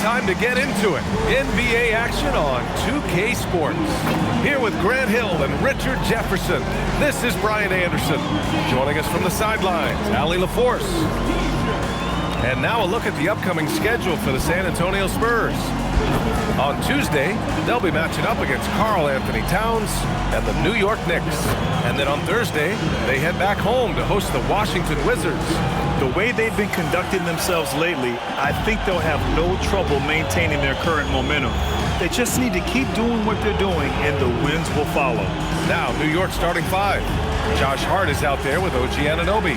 time to get into it. NBA action on 2K Sports. Here with Grant Hill and Richard Jefferson, this is Brian Anderson. Joining us from the sidelines, Allie LaForce. And now a look at the upcoming schedule for the San Antonio Spurs. On Tuesday, they'll be matching up against Karl Anthony Towns and the New York Knicks. And then on Thursday, they head back home to host the Washington Wizards. The way they've been conducting themselves lately, I think they'll have no trouble maintaining their current momentum. They just need to keep doing what they're doing, and the wins will follow. Now, New York starting five. Josh Hart is out there with OG Anunoby.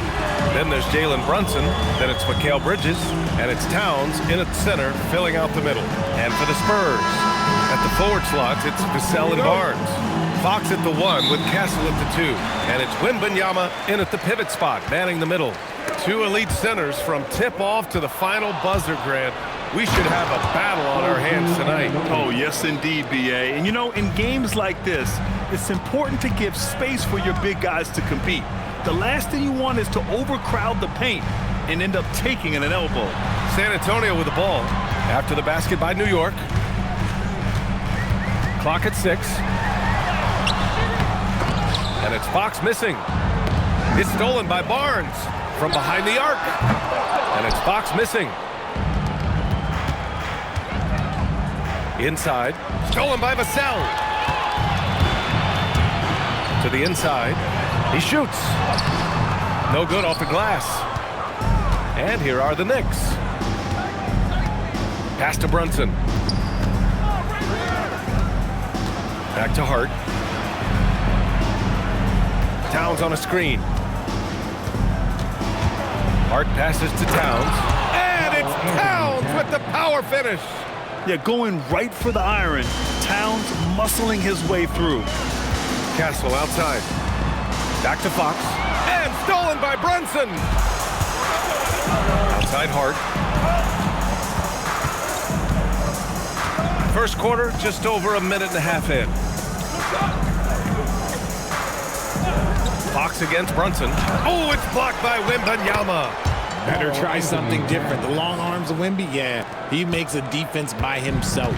Then there's Jalen Brunson. Then it's Mikal Bridges. And it's Towns in at center, filling out the middle. And for the Spurs, at the forward slots, it's Vassell and Barnes. Fox at the 1 with Castle at the 2. And it's Wembanyama in at the pivot spot, manning the middle. Two elite centers from tip-off to the final buzzer, Grant. We should have a battle on our hands tonight. Oh, yes, indeed, B.A. And, you know, in games like this, it's important to give space for your big guys to compete. The last thing you want is to overcrowd the paint and end up taking an elbow. San Antonio with the ball. After the basket by New York. Clock at 6. And it's Fox missing. It's stolen by Barnes from behind the arc. And it's Fox missing. Inside. Stolen by Vassell. To the inside. He shoots. No good off the glass. And here are the Knicks. Pass to Brunson. Back to Hart. Towns on a screen. Hart passes to Towns. And it's Towns with the power finish. Yeah, going right for the iron. Towns muscling his way through. Castle outside. Back to Fox. And stolen by Brunson. Outside Hart. First quarter, just over a minute and a half in. Fox against Brunson. Oh, it's blocked by Wembanyama. Better try something different. The long arms of Wemby, yeah, he makes a defense by himself.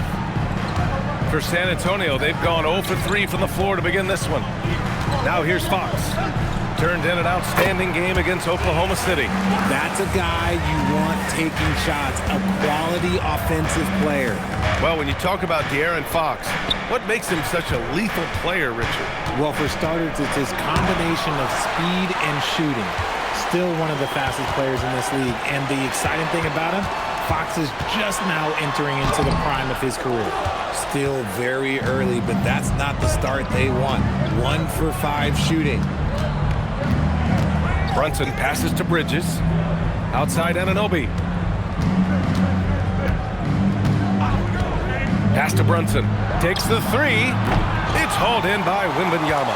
For San Antonio, they've gone 0 for 3 from the floor to begin this one. Now here's Fox. Turned in an outstanding game against Oklahoma City. That's a guy you want taking shots, a quality offensive player. Well, when you talk about De'Aaron Fox, what makes him such a lethal player, Richard? Well, for starters, it's his combination of speed and shooting. Still one of the fastest players in this league. And the exciting thing about him, Fox is just now entering into the prime of his career. Still very early, but that's not the start they want. 1 for 5 shooting. Brunson passes to Bridges. Outside Anunoby. Pass to Brunson. Takes the 3. It's hauled in by Wembanyama.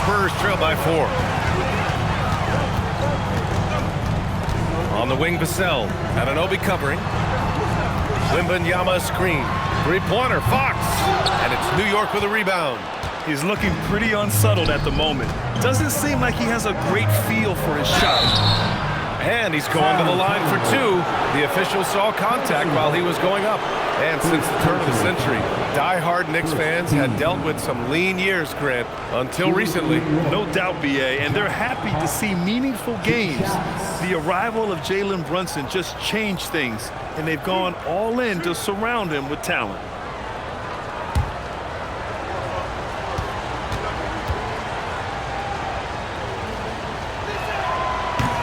Spurs trail by 4. On the wing, Vassell. Anunoby covering. Wembanyama screen. Three-pointer, Fox. And it's New York with a rebound. He's looking pretty unsettled at the moment. Doesn't seem like he has a great feel for his shot. And he's going to the line for 2. The official saw contact while he was going up. And since the turn of the century, die-hard Knicks fans had dealt with some lean years, Grant, until recently. No doubt, B.A., and they're happy to see meaningful games. The arrival of Jalen Brunson just changed things, and they've gone all in to surround him with talent.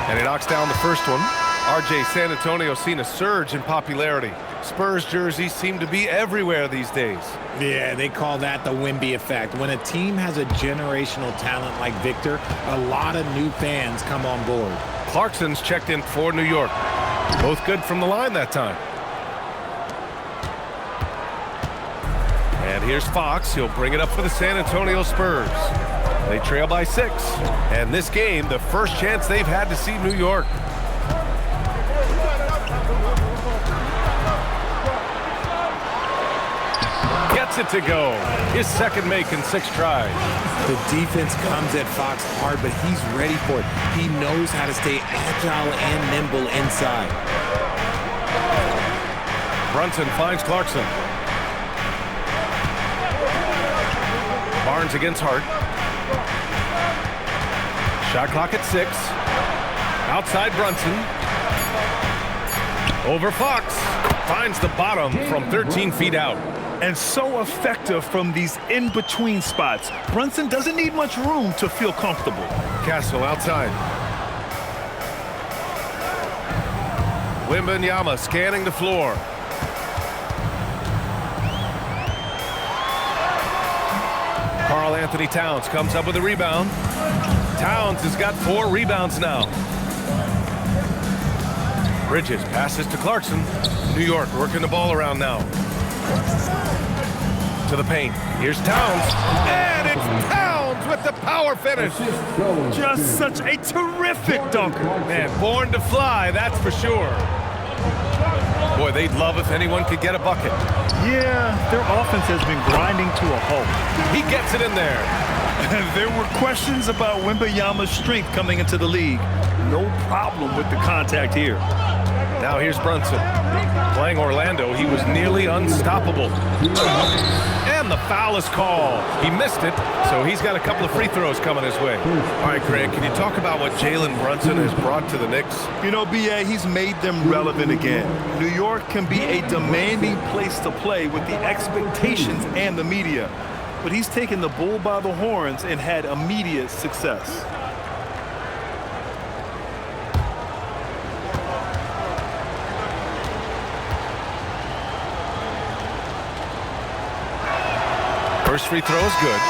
And he knocks down the first one. RJ, San Antonio's seen a surge in popularity. Spurs jerseys seem to be everywhere these days. Yeah, they call that the Wemby effect. When a team has a generational talent like Victor, a lot of new fans come on board. Clarkson's checked in for New York. Both good from the line that time. And here's Fox. He'll bring it up for the San Antonio Spurs. They trail by 6. And this game, the first chance they've had to see New York. Gets it to go. His second make in 6 tries. The defense comes at Fox hard, but he's ready for it. He knows how to stay agile and nimble inside. Brunson finds Clarkson. Barnes against Hart. Shot clock at 6. Outside Brunson. Over Fox. Finds the bottom from 13 feet out. And so effective from these in-between spots. Brunson doesn't need much room to feel comfortable. Castle outside. Wembanyama scanning the floor. Karl Anthony Towns comes up with a rebound. Towns has got 4 rebounds now. Bridges passes to Clarkson. New York working the ball around now. To the paint. Here's Towns. And it's Towns with the power finish. Just such a terrific dunker. Man, born to fly, that's for sure. Boy, they'd love if anyone could get a bucket. Yeah, their offense has been grinding to a halt. He gets it in there. There were questions about Wembanyama's strength coming into the league. No problem with the contact here. Now here's Brunson. Playing Orlando, he was nearly unstoppable. And the foul is called. He missed it, so he's got a couple of free throws coming his way. All right, Greg, can you talk about what Jalen Brunson has brought to the Knicks? You know, B.A., he's made them relevant again. New York can be a demanding place to play with the expectations and the media. But he's taken the bull by the horns and had immediate success. First free throw is good.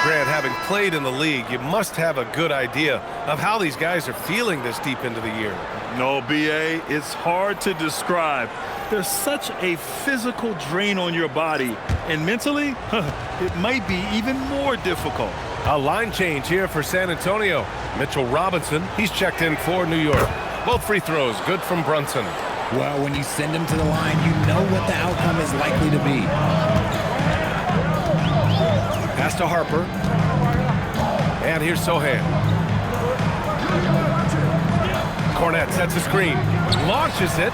Grant, having played in the league, you must have a good idea of how these guys are feeling this deep into the year. No, B.A., it's hard to describe. There's such a physical drain on your body, and mentally, it might be even more difficult. A line change here for San Antonio. Mitchell Robinson, he's checked in for New York. Both free throws good from Brunson. Well, when you send him to the line, you know what the outcome is likely to be. Pass to Harper. And here's Sohan. Cornette sets a screen. Launches it.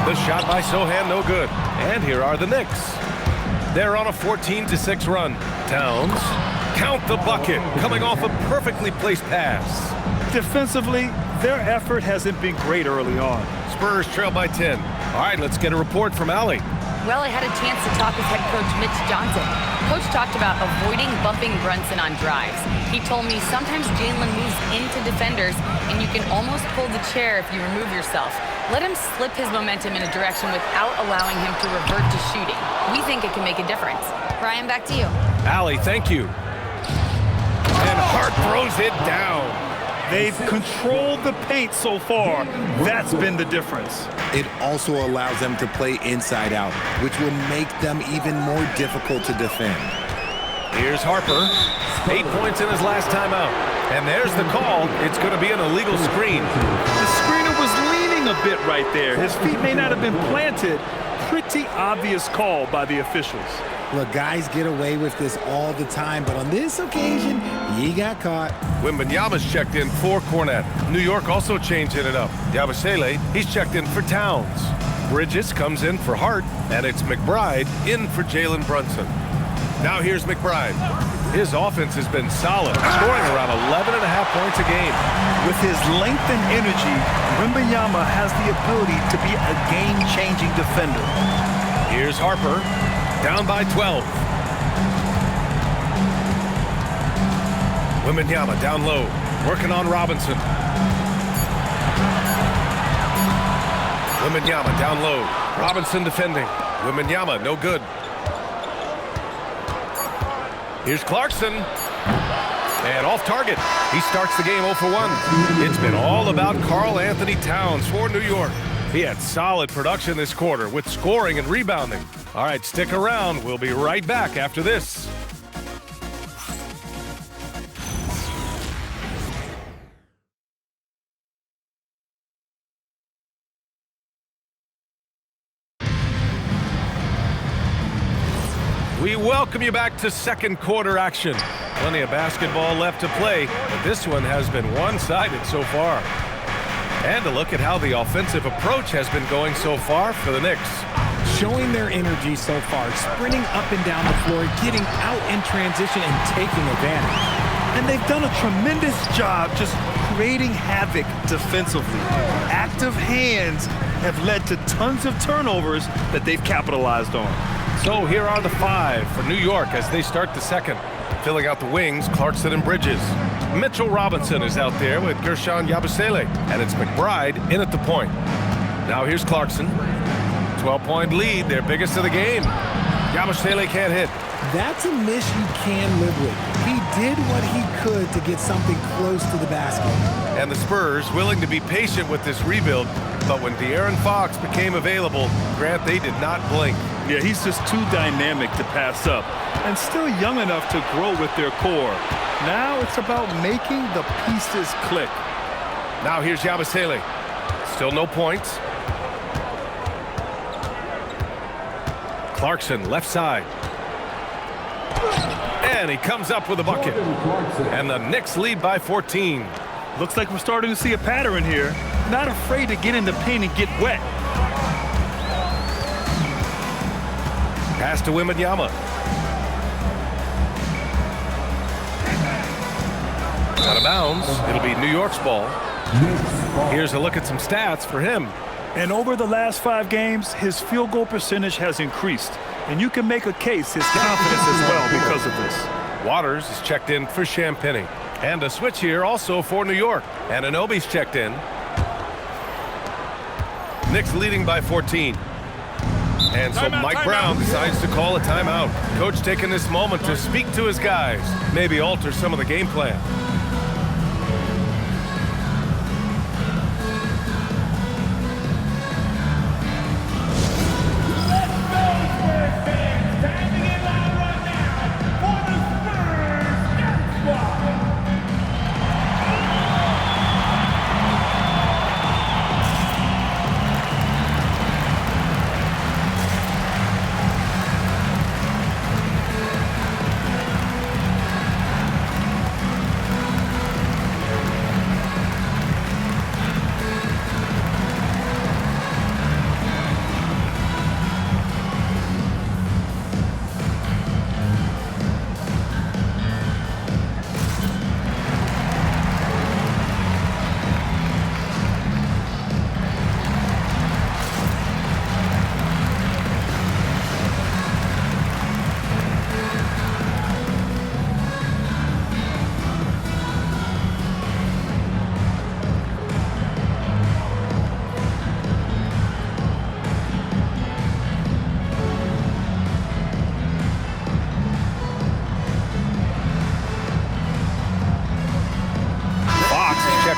The shot by Sohan, no good. And here are the Knicks. They're on a 14-6 run. Towns, count the bucket, coming off a perfectly placed pass. Defensively, their effort hasn't been great early on. Spurs trail by 10. All right, let's get a report from Allie. Well, I had a chance to talk with head coach Mitch Johnson. Coach talked about avoiding bumping Brunson on drives. He told me sometimes Jalen moves into defenders, and you can almost pull the chair if you remove yourself. Let him slip his momentum in a direction without allowing him to revert to shooting. We think it can make a difference. Brian, back to you. Allie, thank you. And Hart throws it down. They've controlled the paint so far. That's been the difference. It also allows them to play inside out, which will make them even more difficult to defend. Here's Harper. 8 points in his last time out. And there's the call. It's going to be an illegal screen. The screener was leaning a bit right there. His feet may not have been planted. Pretty obvious call by the officials. Look, guys get away with this all the time, but on this occasion, he got caught. Wembanyama's checked in for Cornette. New York also changing it up. Yabusele, he's checked in for Towns. Bridges comes in for Hart, and it's McBride in for Jalen Brunson. Now here's McBride. His offense has been solid, scoring around 11.5 points a game. With his length and energy, Wembanyama has the ability to be a game-changing defender. Here's Harper, down by 12. Wembanyama down low, working on Robinson. Wembanyama down low. Robinson defending. Wembanyama, no good. Here's Clarkson. And off target. He starts the game 0 for 1. It's been all about Karl Anthony Towns for New York. He had solid production this quarter with scoring and rebounding. All right, stick around. We'll be right back after this. We welcome you back to second quarter action. Plenty of basketball left to play, but this one has been one-sided so far. And a look at how the offensive approach has been going so far for the Knicks. showing their energy so far, sprinting up and down the floor, getting out in transition and taking advantage. And they've done a tremendous job just creating havoc defensively. Active hands have led to tons of turnovers that they've capitalized on. So here are the 5 for New York as they start the second. Filling out the wings, Clarkson and Bridges. Mitchell Robinson is out there with Gershon Yabusele, and it's McBride in at the point. Now here's Clarkson. 12-point lead, their biggest of the game. Yabusele can't hit. That's a miss you can live with. He did what he could to get something close to the basket. And the Spurs willing to be patient with this rebuild, but when De'Aaron Fox became available, Grant, they did not blink. Yeah, he's just too dynamic to pass up and still young enough to grow with their core. Now it's about making the pieces click. Now here's Yabusele. Still no points. Clarkson, left side. And he comes up with a bucket. And the Knicks lead by 14. Looks like we're starting to see a pattern here. Not afraid to get in the paint and get wet. Pass to Wembanyama. Out of bounds. It'll be New York's ball. Here's a look at some stats for him. And over the last 5 games, his field goal percentage has increased. And you can make a case his confidence as well because of this. Waters is checked in for Champagny. And a switch here also for New York. And Anunoby's checked in. Knicks leading by 14. And so Mike Brown decides to call a timeout. Coach taking this moment to speak to his guys. Maybe alter some of the game plan.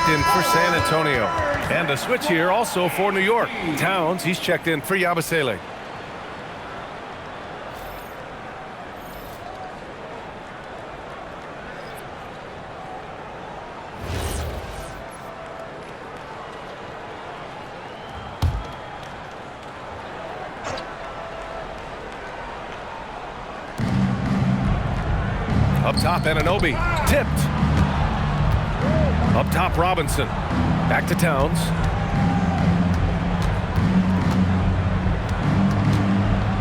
In for San Antonio. And a switch here also for New York. Towns, he's checked in for Yabusele. Up top, Anunoby. Tipped. Up top, Robinson. Back to Towns.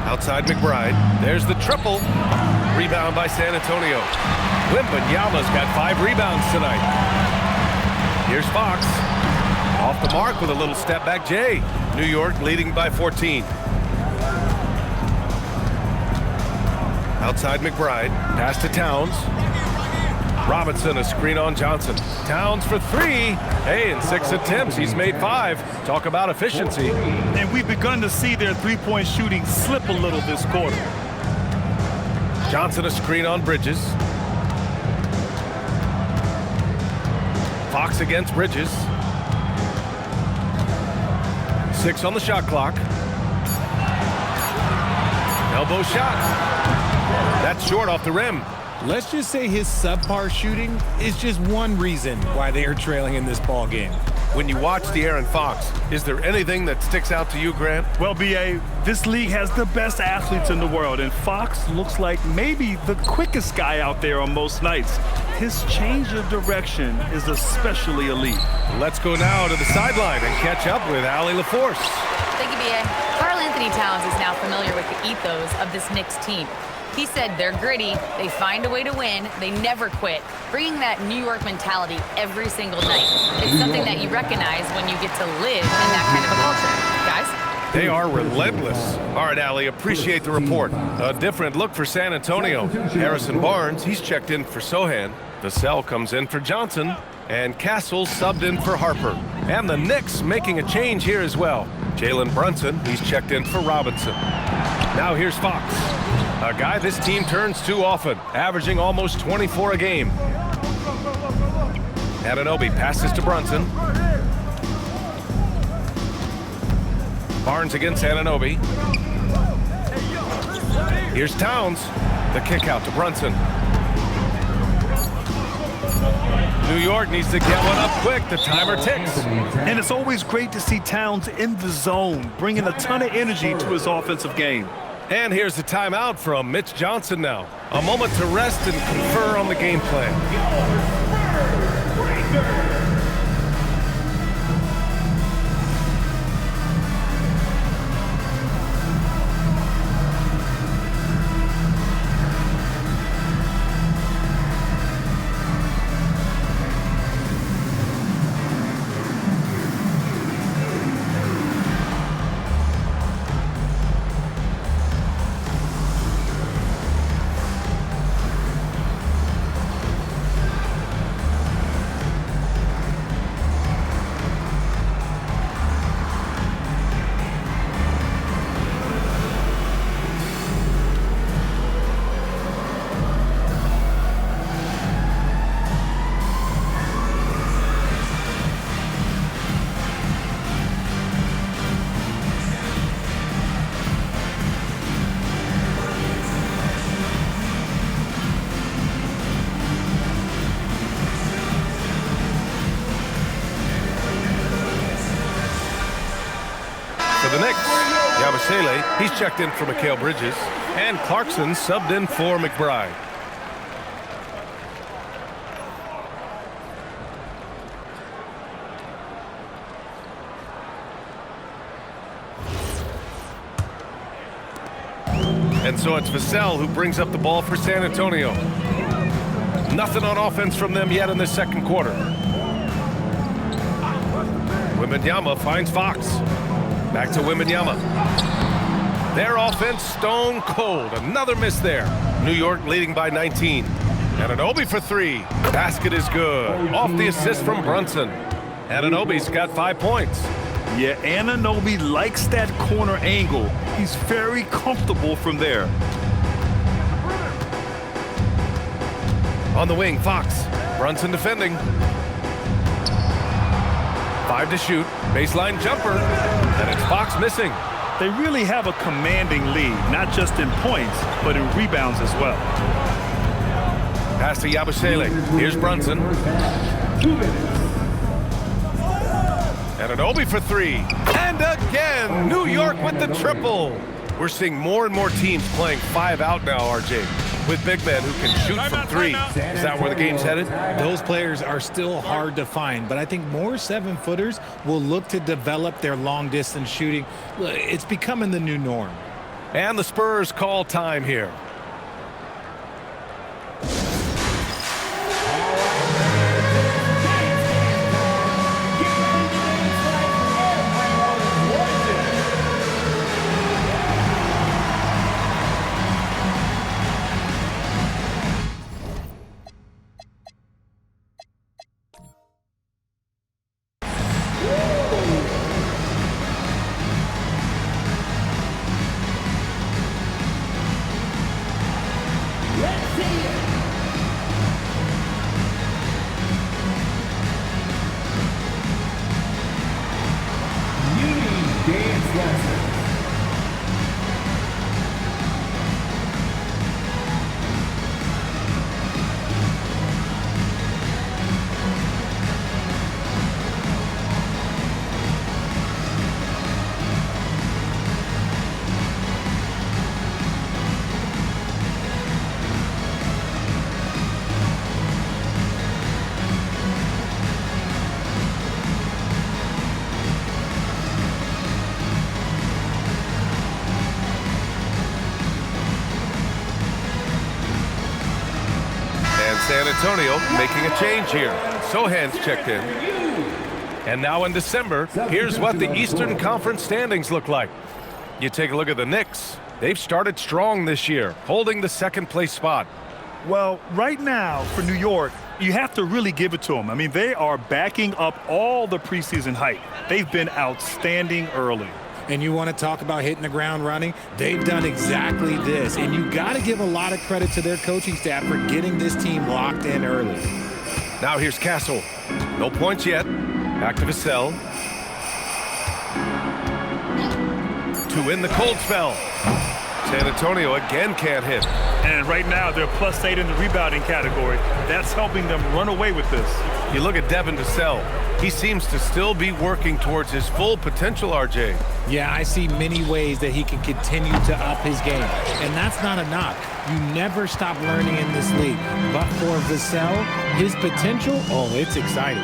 Outside McBride. There's the triple. Rebound by San Antonio. Wembanyama's got 5 rebounds tonight. Here's Fox. Off the mark with a little step back Jay. New York leading by 14. Outside McBride. Pass to Towns. Robinson, a screen on Johnson. Towns for 3. Hey, in 6 attempts, he's made 5. Talk about efficiency. And we've begun to see their three-point shooting slip a little this quarter. Johnson, a screen on Bridges. Fox against Bridges. 6 on the shot clock. Elbow shot. That's short off the rim. Let's just say his subpar shooting is just one reason why they are trailing in this ball game. When you watch De'Aaron Fox, is there anything that sticks out to you, Grant? Well, B.A., this league has the best athletes in the world, and Fox looks like maybe the quickest guy out there on most nights. His change of direction is especially elite. Let's go now to the sideline and catch up with Allie LaForce. Thank you, B.A. Karl Anthony Towns is now familiar with the ethos of this Knicks team. He said they're gritty, they find a way to win, they never quit, bringing that New York mentality every single night. It's something that you recognize when you get to live in that kind of a culture. Guys? They are relentless. All right, Allie, appreciate the report. A different look for San Antonio. Harrison Barnes, he's checked in for Sohan. Vassell comes in for Johnson. And Castle subbed in for Harper. And the Knicks making a change here as well. Jalen Brunson, he's checked in for Robinson. Now here's Fox, a guy this team turns to often, averaging almost 24 a game. Anunoby passes to Brunson. Barnes against Anunoby. Here's Towns. The kick out to Brunson. New York needs to get one up quick. The timer ticks. And it's always great to see Towns in the zone, bringing a ton of energy to his offensive game. And here's the timeout from Mitch Johnson now. A moment to rest and confer on the game plan. For the Knicks, Yabusele, he's checked in for Mikal Bridges. And Clarkson subbed in for McBride. And so it's Vassell who brings up the ball for San Antonio. Nothing on offense from them yet in the second quarter. Wembanyama finds Fox. Back to Wembanyama. Their offense stone cold. Another miss there. New York leading by 19. Anunoby for three. Basket is good. Off the assist from Brunson. Anunoby's got 5 points. Yeah, Anunoby likes that corner angle. He's very comfortable from there. On the wing, Fox. Brunson defending. 5 to shoot. Baseline jumper. And it's Fox missing. They really have a commanding lead, not just in points, but in rebounds as well. Pass to Yabusele. Here's Brunson. Anunoby for three. And again, New York with the triple. We're seeing more and more teams playing 5 out now, RJ, with big men who can shoot from three. Is that where the game's headed? Those players are still hard to find, but I think more 7-footers will look to develop their long-distance shooting. It's becoming the new norm. And the Spurs call time here. San Antonio making a change here. Sohan's checked in. And now in December, here's what the Eastern Conference standings look like. You take a look at the Knicks. They've started strong this year, holding the second place spot. Well, right now for New York, you have to really give it to them. I mean, they are backing up all the preseason hype. They've been outstanding early. And you want to talk about hitting the ground running? They've done exactly this. And you got to give a lot of credit to their coaching staff for getting this team locked in early. Now here's Castle. No points yet. Back to Vassell. To win the cold spell. San Antonio again can't hit. And right now, they're +8 in the rebounding category. That's helping them run away with this. You look at Devin Vassell. He seems to still be working towards his full potential, RJ. Yeah, I see many ways that he can continue to up his game. And that's not a knock. You never stop learning in this league. But for Vassell, his potential, oh, it's exciting.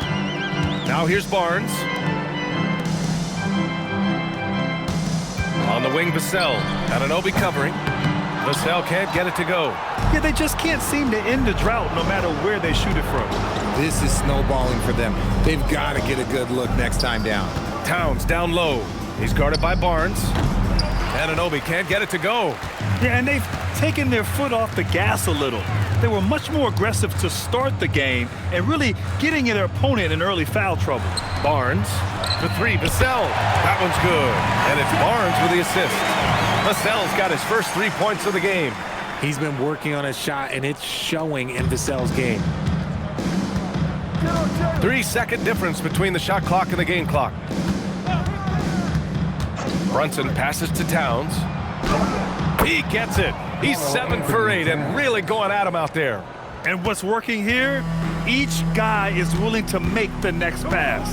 Now here's Barnes. On the wing, Vassell. Anunoby covering. Vassell can't get it to go. Yeah, they just can't seem to end the drought no matter where they shoot it from. This is snowballing for them. They've got to get a good look next time down. Towns down low. He's guarded by Barnes. Anunoby can't get it to go. Yeah, and they've taken their foot off the gas a little. They were much more aggressive to start the game and really getting their opponent in early foul trouble. Barnes, the three, Vassell. That one's good. And it's Barnes with the assist. Vassell's got his first 3 points of the game. He's been working on his shot, and it's showing in Vassell's game. 3-second difference between the shot clock and the game clock. Brunson passes to Towns. He gets it. He's 7 for 8 and really going at him out there. And what's working here? Each guy is willing to make the next pass.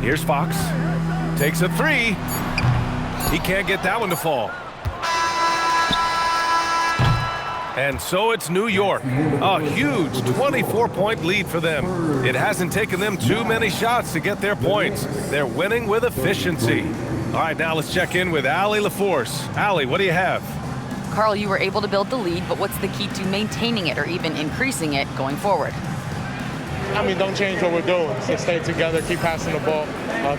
Here's Fox. Takes a three. He can't get that one to fall. And so it's New York. A huge 24-point lead for them. It hasn't taken them too many shots to get their points. They're winning with efficiency. All right, now let's check in with Allie LaForce. Allie, what do you have? Carl, you were able to build the lead, but what's the key to maintaining it or even increasing it going forward? I mean, don't change what we're doing. So stay together, keep passing the ball,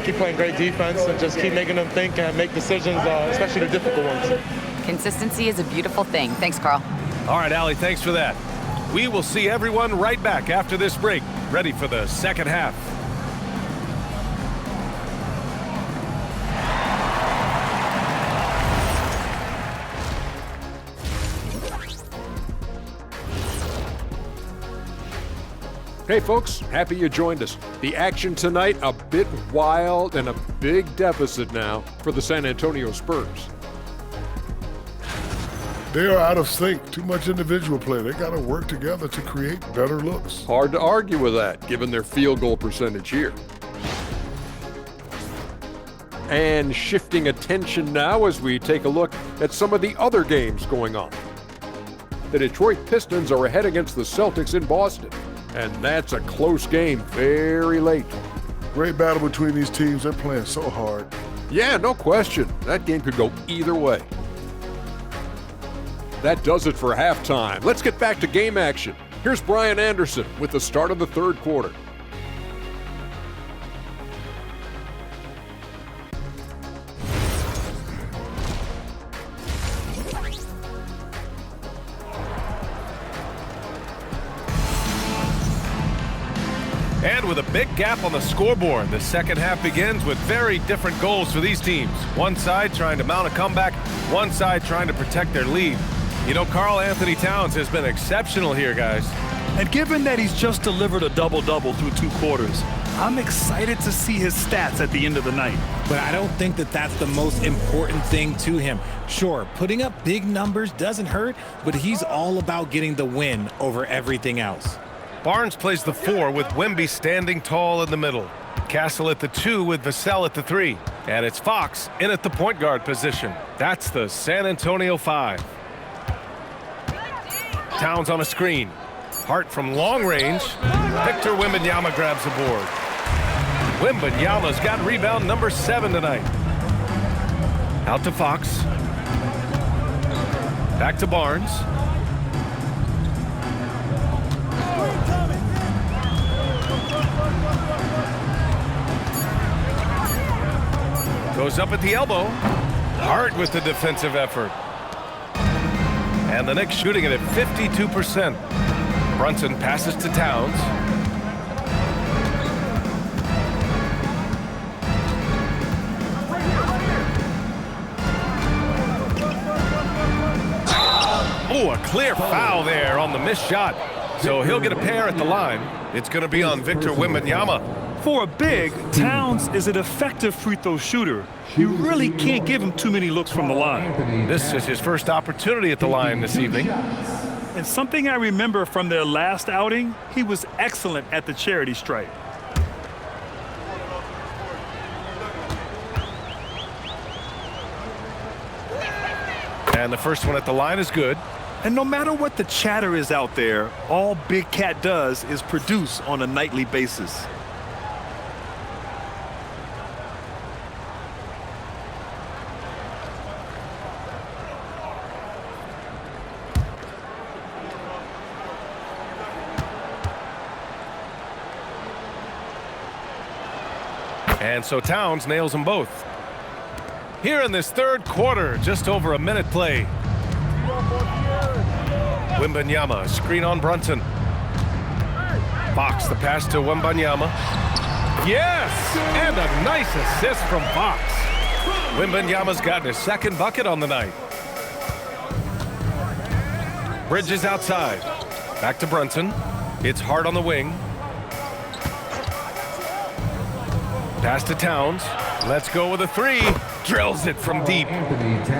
keep playing great defense, and just keep making them think and make decisions, especially the difficult ones. Consistency is a beautiful thing. Thanks, Carl. All right, Allie, thanks for that. We will see everyone right back after this break, ready for the second half. Hey folks, happy you joined us. The action tonight a bit wild and a big deficit now for the San Antonio Spurs. They are out of sync. Too much individual play. They got to work together to create better looks. Hard to argue with that, given their field goal percentage here. And shifting attention now as we take a look at some of the other games going on. The Detroit Pistons are ahead against the Celtics in Boston. And that's a close game, very late. Great battle between these teams. They're playing so hard. Yeah, no question. That game could go either way. That does it for halftime. Let's get back to game action. Here's Brian Anderson with the start of the third quarter. And with a big gap on the scoreboard, the second half begins with very different goals for these teams. One side trying to mount a comeback, one side trying to protect their lead. You know, Karl Anthony Towns has been exceptional here, guys. And given that he's just delivered a double-double through 2 quarters, I'm excited to see his stats at the end of the night. But I don't think that that's the most important thing to him. Sure, putting up big numbers doesn't hurt, but he's all about getting the win over everything else. Barnes plays the 4 with Wemby standing tall in the middle. Castle at the 2 with Vassell at the 3. And it's Fox in at the point guard position. That's the San Antonio 5. Towns on a screen. Hart from long range. Victor Wembanyama grabs the board. Wembanyama's got rebound number 7 tonight. Out to Fox. Back to Barnes. Goes up at the elbow. Hart with the defensive effort. And the Knicks shooting it at 52%. Brunson passes to Towns. Oh, a clear foul there on the missed shot. So he'll get a pair at the line. It's going to be on Victor Wembanyama. For a big, Towns is an effective free throw shooter. You really can't give him too many looks from the line. This is his first opportunity at the line this evening. And something I remember from their last outing, he was excellent at the charity stripe. And the first one at the line is good. And no matter what the chatter is out there, all Big Cat does is produce on a nightly basis. And so Towns nails them both. Here in this third quarter, just over a minute play. Wembanyama, screen on Brunson. Fox, the pass to Wembanyama. Yes! And a nice assist from Fox. Wembanyama's gotten his second bucket on the night. Bridges outside. Back to Brunson. It's Hart on the wing. Pass to Towns. Let's go with a three. Drills it from deep.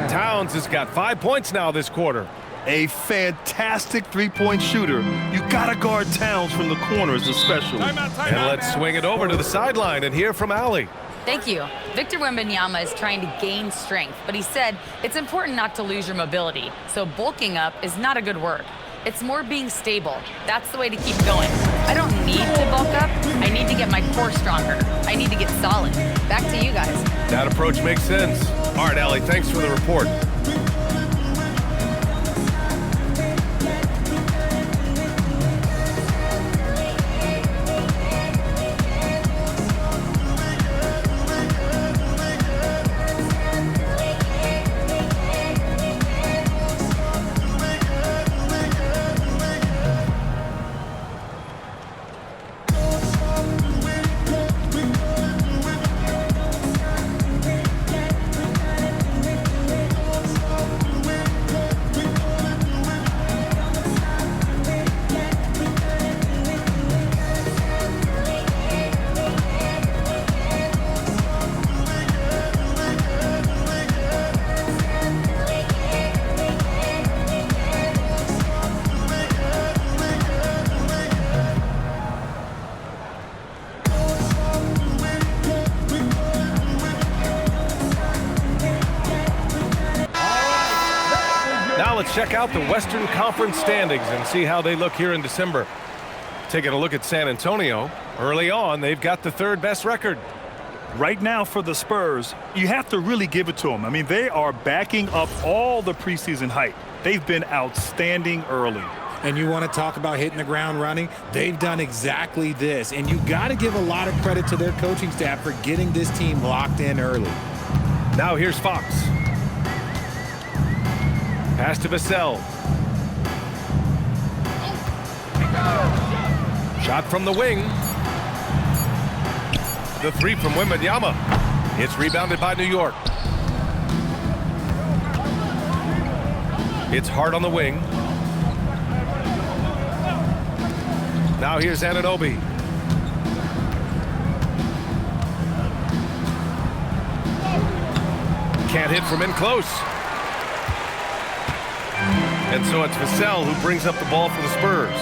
Towns has got 5 points now this quarter. A fantastic three-point shooter. You gotta guard Towns from the corners especially. And let's swing it over to the sideline and hear from Allie. Thank you. Victor Wembanyama is trying to gain strength, but he said it's important not to lose your mobility. So bulking up is not a good word. It's more being stable. That's the way to keep going. I don't need to bulk up. I need to get my core stronger. I need to get solid. Back to you guys. That approach makes sense. All right, Allie, thanks for the report. Now let's check out the Western Conference standings and see how they look here in December. Taking a look at San Antonio. Early on, they've got the third best record. Right now for the Spurs, you have to really give it to them. I mean, they are backing up all the preseason hype. They've been outstanding early. And you want to talk about hitting the ground running? They've done exactly this. And you got to give a lot of credit to their coaching staff for getting this team locked in early. Now here's Fox. Pass to Vassell. Shot from the wing. The three from Wembanyama. It's rebounded by New York. It's Hart on the wing. Now here's Anunoby. Can't hit from in close. And so it's Vassell who brings up the ball for the Spurs.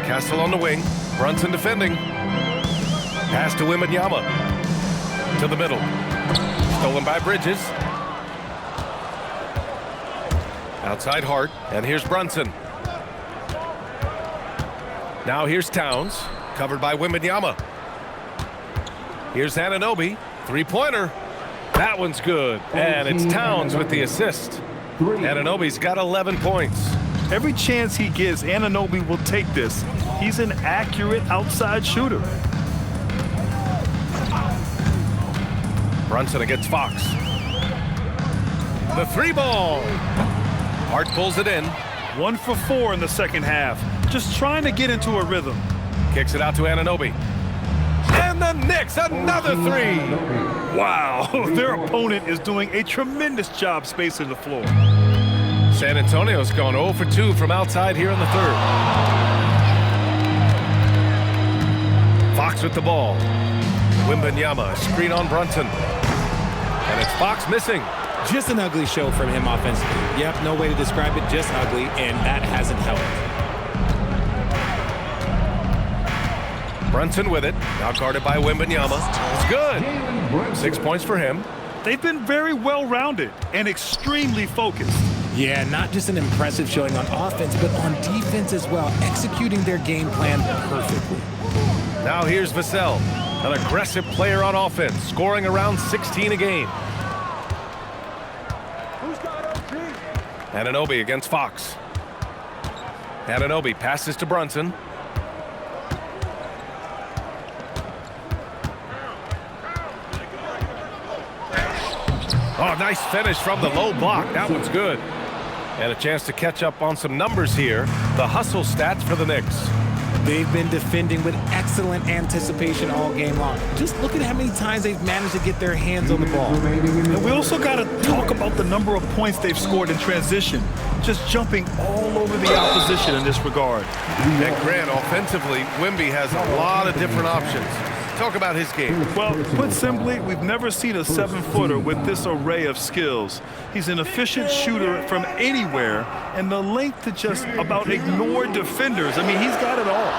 Castle on the wing. Brunson defending. Pass to Wembanyama. To the middle. Stolen by Bridges. Outside Hart. And here's Brunson. Now here's Towns. Covered by Wembanyama. Here's Anunoby. Three-pointer. That one's good, and it's Towns with the assist. Anunoby's got 11 points. Every chance he gets, Anunoby will take this. He's an accurate outside shooter. Brunson against Fox. The three ball. Hart pulls it in. 1 for 4 in the second half. Just trying to get into a rhythm. Kicks it out to Anunoby. And the Knicks, another three. Wow, their opponent is doing a tremendous job spacing the floor. San Antonio's gone 0 for 2 from outside here in the third. Fox with the ball. Wembanyama, screen on Brunson. And it's Fox missing. Just an ugly show from him offensively. Yep, no way to describe it, just ugly, and that hasn't helped. Brunson with it, now guarded by Wembanyama. It's good. 6 points for him. They've been very well-rounded and extremely focused. Yeah, not just an impressive showing on offense, but on defense as well, executing their game plan perfectly. Now here's Vassell, an aggressive player on offense, scoring around 16 a game. Anunoby against Fox. Anunoby passes to Brunson. Oh, nice finish from the low block. That one's good. And a chance to catch up on some numbers here. The hustle stats for the Knicks. They've been defending with excellent anticipation all game long. Just look at how many times they've managed to get their hands on the ball. And we also got to talk about the number of points they've scored in transition. Just jumping all over the opposition in this regard. And Grant, offensively, Wemby has a lot of different options. Talk about his game. Well, put simply, we've never seen a 7-footer with this array of skills. He's an efficient shooter from anywhere, and the length to just about ignore defenders. I mean, he's got it all.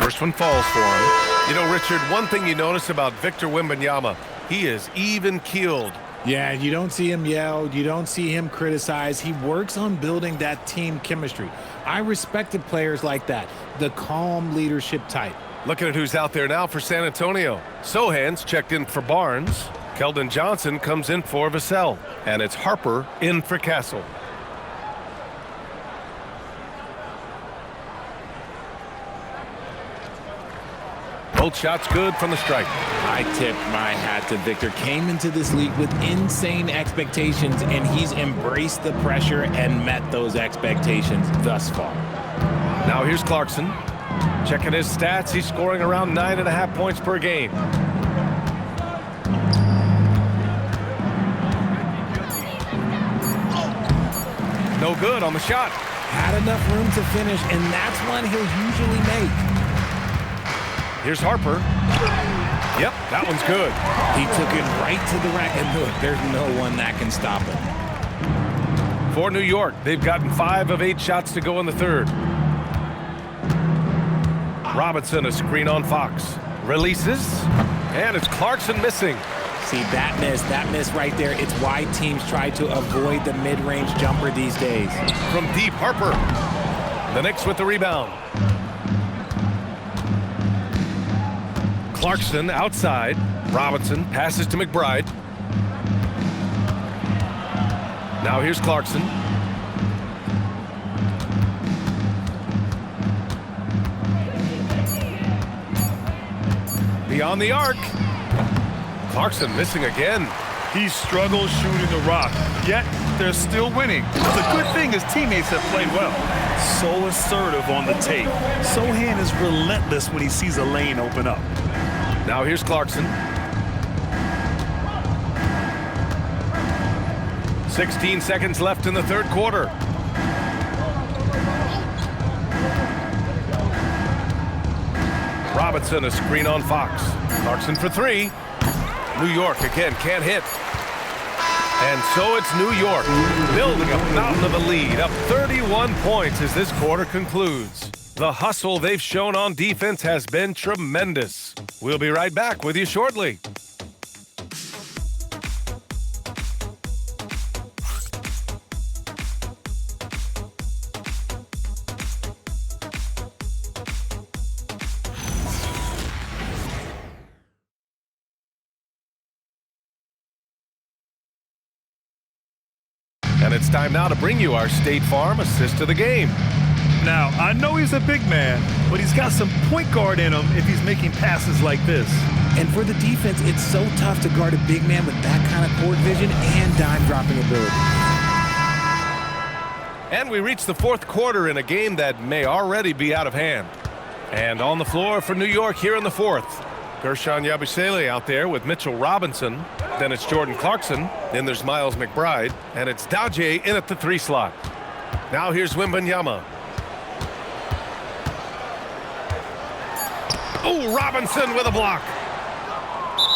First one falls for him. You know, Richard, one thing you notice about Victor Wembanyama, he is even-keeled. Yeah, you don't see him yell. You don't see him criticize. He works on building that team chemistry. I respected players like that, the calm leadership type. Looking at who's out there now for San Antonio. Sohan's checked in for Barnes. Keldon Johnson comes in for Vassell. And it's Harper in for Castle. Both shots good from the stripe. I tip my hat to Victor. Came into this league with insane expectations, and he's embraced the pressure and met those expectations thus far. Now here's Clarkson. Checking his stats, he's scoring around 9.5 points per game. No good on the shot. Had enough room to finish, and that's one he'll usually make. Here's Harper. Yep, that one's good. He took it right to the rack, and look, there's no one that can stop him. For New York, they've gotten 5 of 8 shots to go in the third. Robinson, a screen on Fox. Releases, and it's Clarkson missing. See, that miss right there, it's why teams try to avoid the mid-range jumper these days. From deep, Harper. The Knicks with the rebound. Clarkson outside. Robinson passes to McBride. Now here's Clarkson. Beyond the arc. Clarkson missing again. He struggles shooting the rock, yet they're still winning. It's a good thing his teammates have played well. So assertive on the tape. Sohan is relentless when he sees a lane open up. Now here's Clarkson. 16 seconds left in the third quarter. Robinson, a screen on Fox. Clarkson for 3. New York again can't hit. And so it's New York building a mountain of a lead, up 31 points as this quarter concludes. The hustle they've shown on defense has been tremendous. We'll be right back with you shortly. And it's time now to bring you our State Farm assist of the game. Now, I know he's a big man, but he's got some point guard in him if he's making passes like this. And for the defense, it's so tough to guard a big man with that kind of court vision and dime-dropping ability. And we reach the fourth quarter in a game that may already be out of hand. And on the floor for New York here in the fourth, Gershon Yabusele out there with Mitchell Robinson. Then it's Jordan Clarkson. Then there's Miles McBride. And it's Daje in at the 3 slot. Now here's Wembanyama. Oh, Robinson with a block.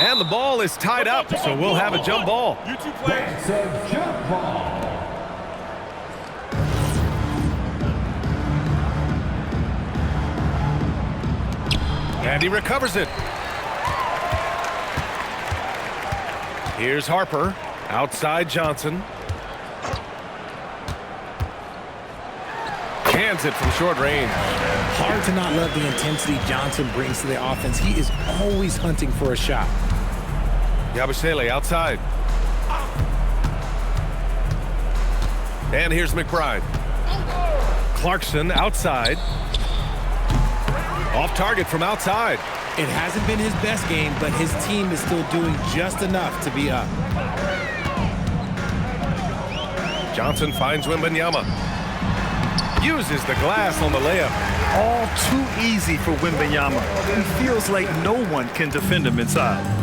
And the ball is tied up, so we'll have a jump ball. It's a jump ball. And he recovers it. Here's Harper. Outside Johnson. Hands it from short range. Hard to not love the intensity Johnson brings to the offense. He is always hunting for a shot. Yabusele outside. And here's McBride. Clarkson outside. Off target from outside. It hasn't been his best game, but his team is still doing just enough to be up. Johnson finds Wembanyama. Uses the glass on the layup. All too easy for Wembanyama. He feels like no one can defend him inside.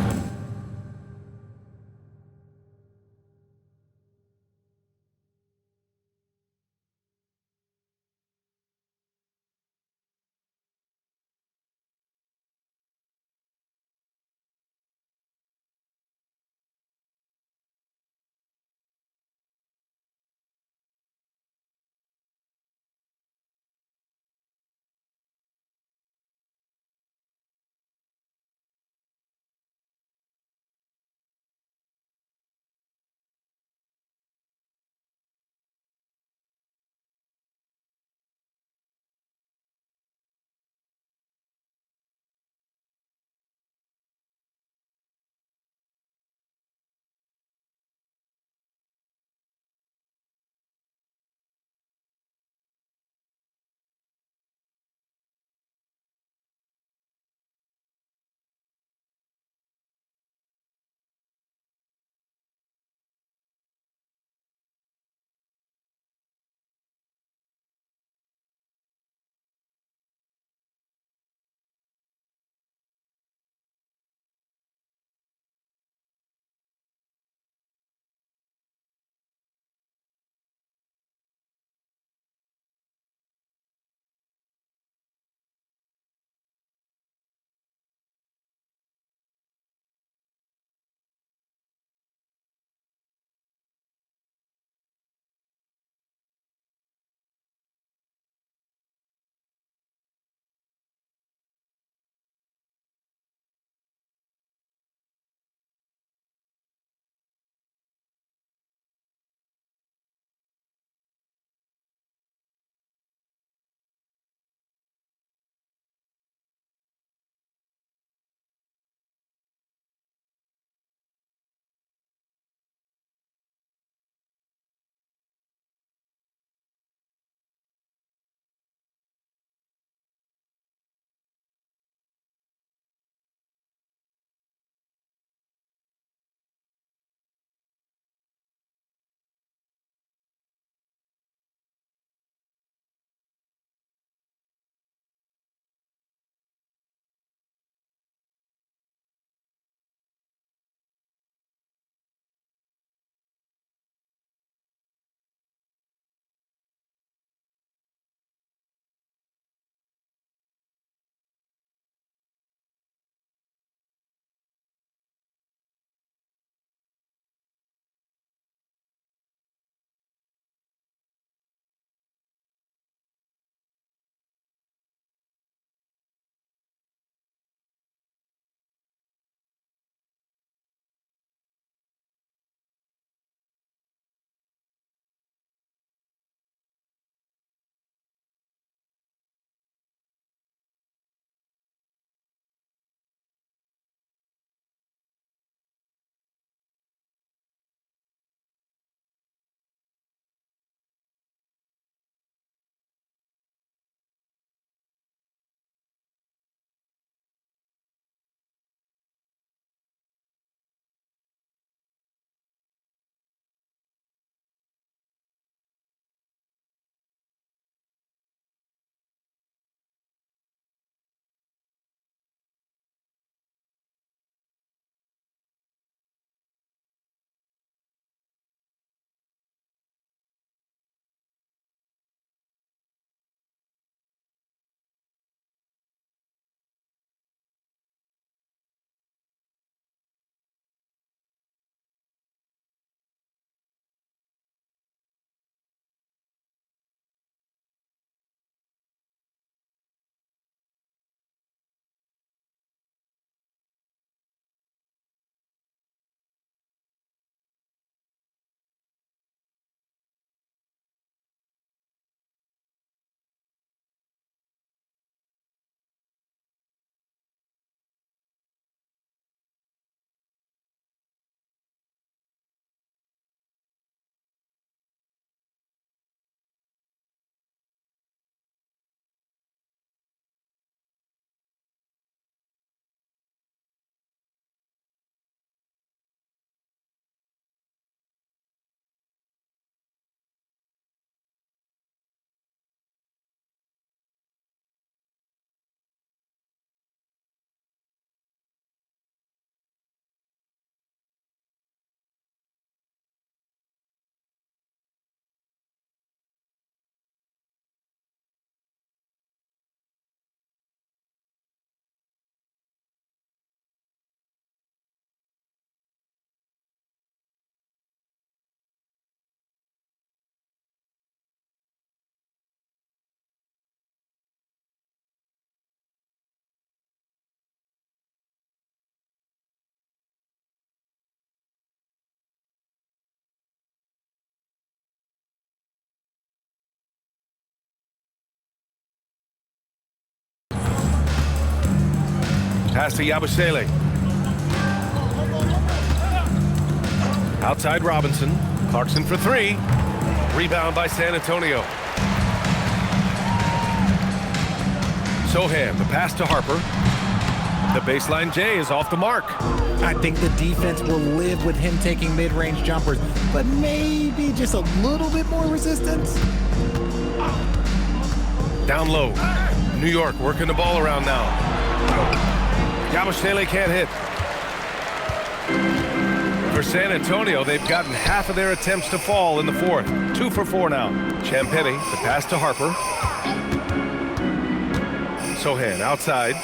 Pass to Yabusele. Outside Robinson. Clarkson for three. Rebound by San Antonio. Sohan, the pass to Harper. The baseline J is off the mark. I think the defense will live with him taking mid-range jumpers, but maybe just a little bit more resistance. Down low. New York working the ball around now. Yabusele can't hit. For San Antonio, they've gotten half of their attempts to fall in the fourth. 2 for 4 now. Champetti, the pass to Harper. Sohan outside.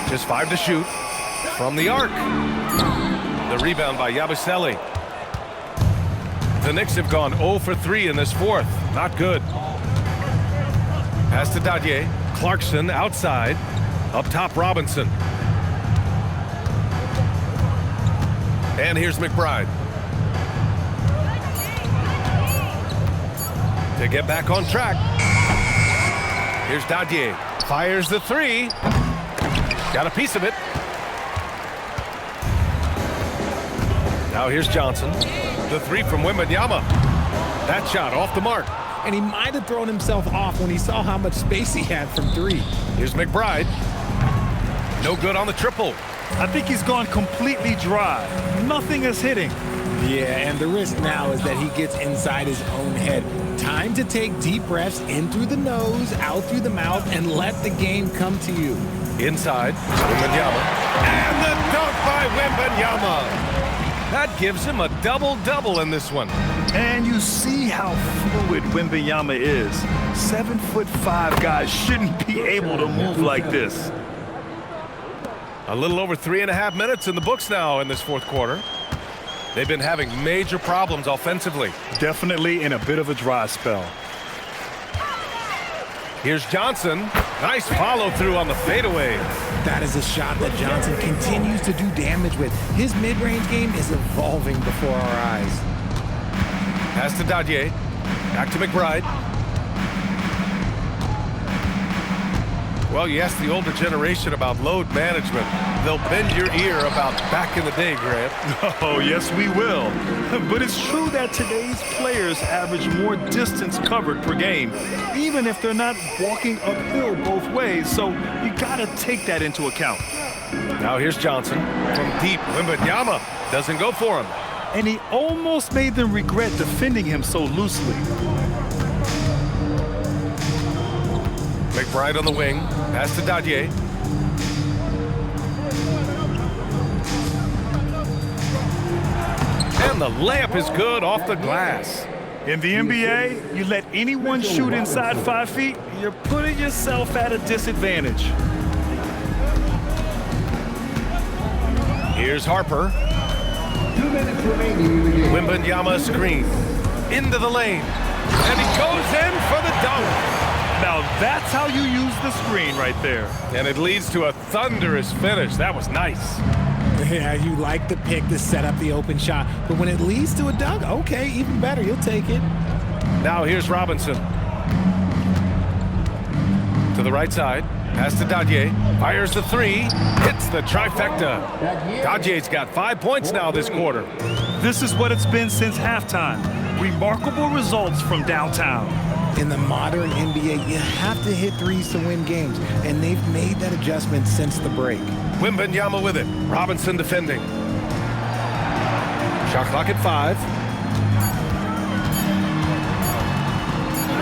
Just 5 to shoot. From the arc. The rebound by Yabusele. The Knicks have gone 0 for 3 in this fourth. Not good. Pass to Dadier. Clarkson outside. Up top, Robinson. And here's McBride. To get back on track. Here's Dadier. Fires the three. Got a piece of it. Now here's Johnson. The three from Wembanyama. That shot off the mark. And he might have thrown himself off when he saw how much space he had from three. Here's McBride. No good on the triple. I think he's gone completely dry. Nothing is hitting. Yeah, and the risk now is that he gets inside his own head. Time to take deep breaths in through the nose, out through the mouth, and let the game come to you. Inside, Wembanyama. And the dunk by Wembanyama. That gives him a double-double in this one. And you see how fluid Wembanyama is. 7'5" guys shouldn't be able to move like this. A little over 3.5 minutes in the books now in this fourth quarter. They've been having major problems offensively. Definitely in a bit of a dry spell. Here's Johnson. Nice follow-through on the fadeaway. That is a shot that Johnson continues to do damage with. His mid-range game is evolving before our eyes. Pass to Dadier. Back to McBride. Well, you ask the older generation about load management. They'll bend your ear about back in the day, Grant. Oh, yes, we will. But it's true that today's players average more distance covered per game, even if they're not walking uphill both ways. So you got to take that into account. Now here's Johnson from deep. Wembanyama doesn't go for him. And he almost made them regret defending him so loosely. McBride on the wing. Pass to Dadier. And the layup is good off the glass. In the NBA, you let anyone shoot inside 5 feet, you're putting yourself at a disadvantage. Here's Harper. 2 minutes remaining in the game. Wembanyama screen. Into the lane. And he goes in for the dunk. Now that's how you use the screen right there. And it leads to a thunderous finish. That was nice. Yeah, you like the pick to set up the open shot, but when it leads to a dunk, okay, even better, you'll take it. Now here's Robinson. To the right side. Pass to Dadier. Fires the three. Hits the trifecta. Dadier's got 5 points now this quarter. This is what it's been since halftime. Remarkable results from downtown. In the modern NBA, you have to hit threes to win games, and they've made that adjustment since the break. Wembanyama with it. Robinson defending. Shot clock at 5.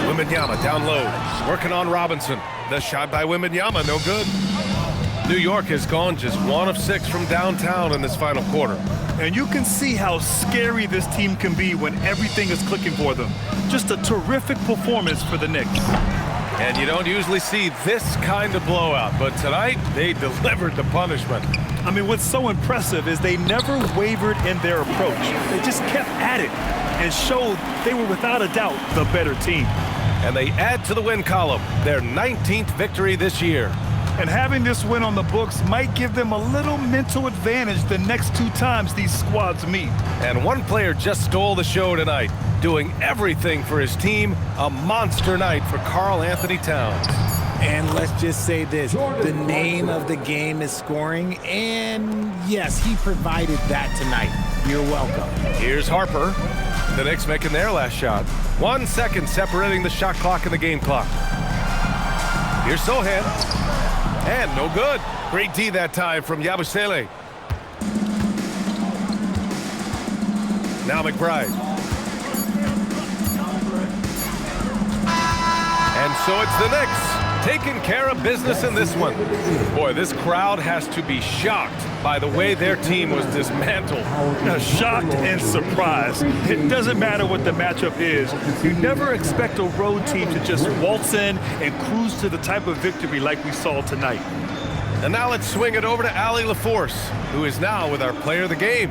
Wembanyama down low. Working on Robinson. The shot by Wembanyama, no good. New York has gone just 1 of 6 from downtown in this final quarter. And you can see how scary this team can be when everything is clicking for them. Just a terrific performance for the Knicks. And you don't usually see this kind of blowout, but tonight they delivered the punishment. I mean, what's so impressive is they never wavered in their approach. They just kept at it and showed they were without a doubt the better team. And they add to the win column, their 19th victory this year. And having this win on the books might give them a little mental advantage the next 2 times these squads meet. And one player just stole the show tonight, doing everything for his team. A monster night for Karl Anthony Towns. And let's just say this, the name of the game is scoring, and yes, he provided that tonight. You're welcome. Here's Harper. The Knicks making their last shot. 1 second separating the shot clock and the game clock. Here's Sohan. And no good. Great D that time from Yabusele. Now McBride. And so it's the Knicks taking care of business in this one. Boy, this crowd has to be shocked by the way their team was dismantled. Shocked and surprised. It doesn't matter what the matchup is. You never expect a road team to just waltz in and cruise to the type of victory like we saw tonight. And now let's swing it over to Allie LaForce, who is now with our player of the game.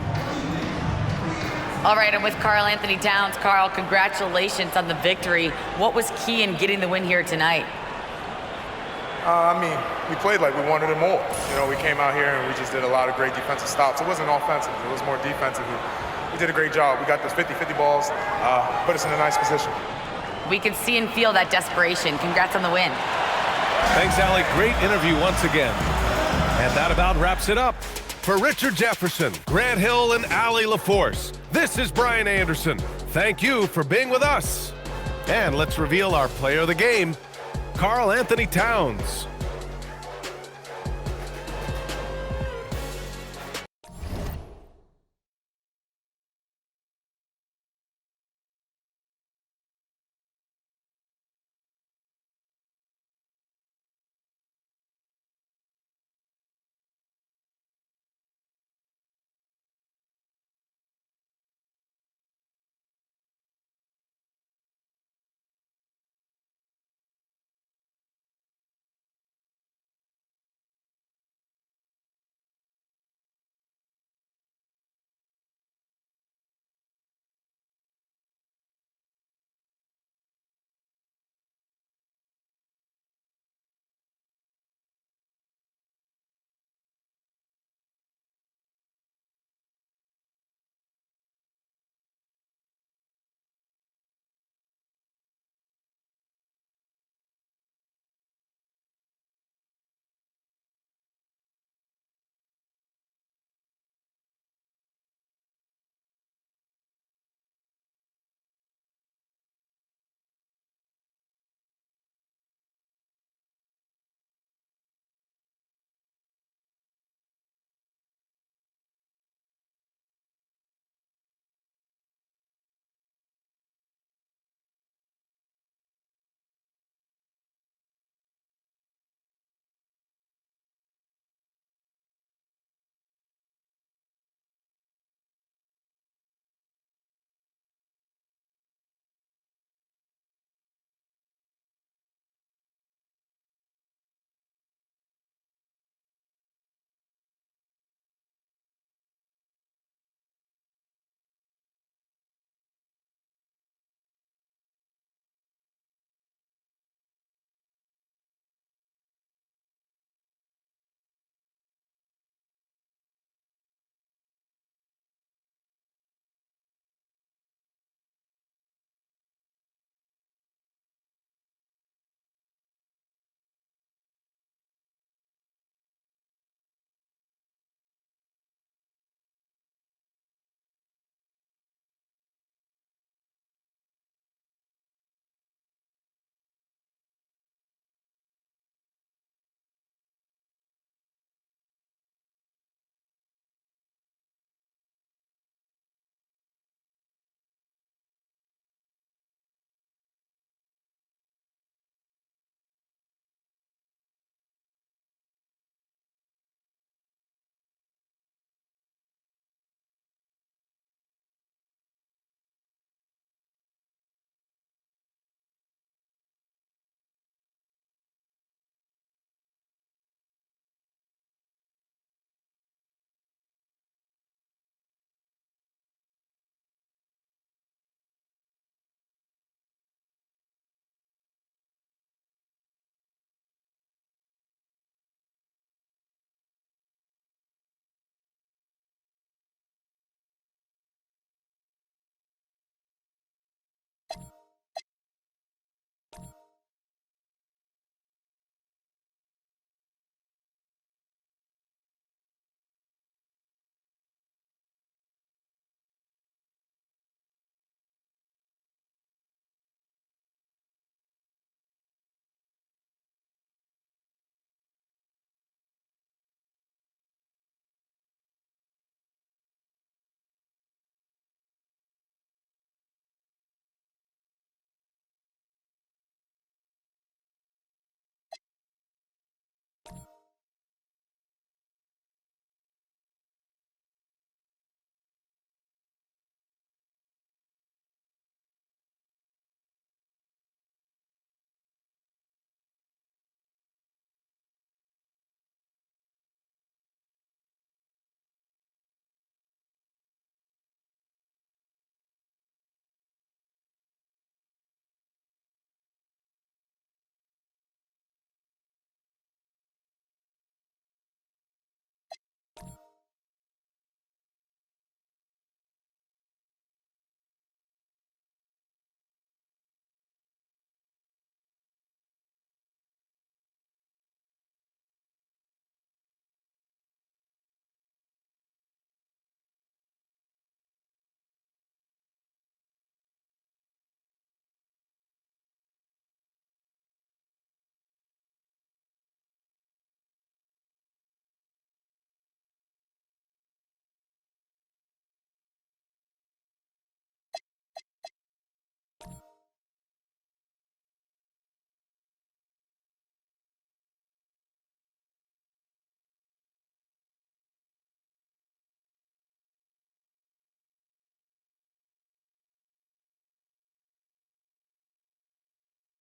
All right, I'm with Karl Anthony Towns. Karl, congratulations on the victory. What was key in getting the win here tonight? We played like we wanted it more. We came out here and we just did a lot of great defensive stops. It wasn't offensive. It was more defensive. We did a great job. We got those 50-50 balls, put us in a nice position. We could see and feel that desperation. Congrats on the win. Thanks, Allie. Great interview once again. And that about wraps it up. For Richard Jefferson, Grant Hill, and Allie LaForce, this is Brian Anderson. Thank you for being with us. And let's reveal our player of the game, Karl Anthony Towns.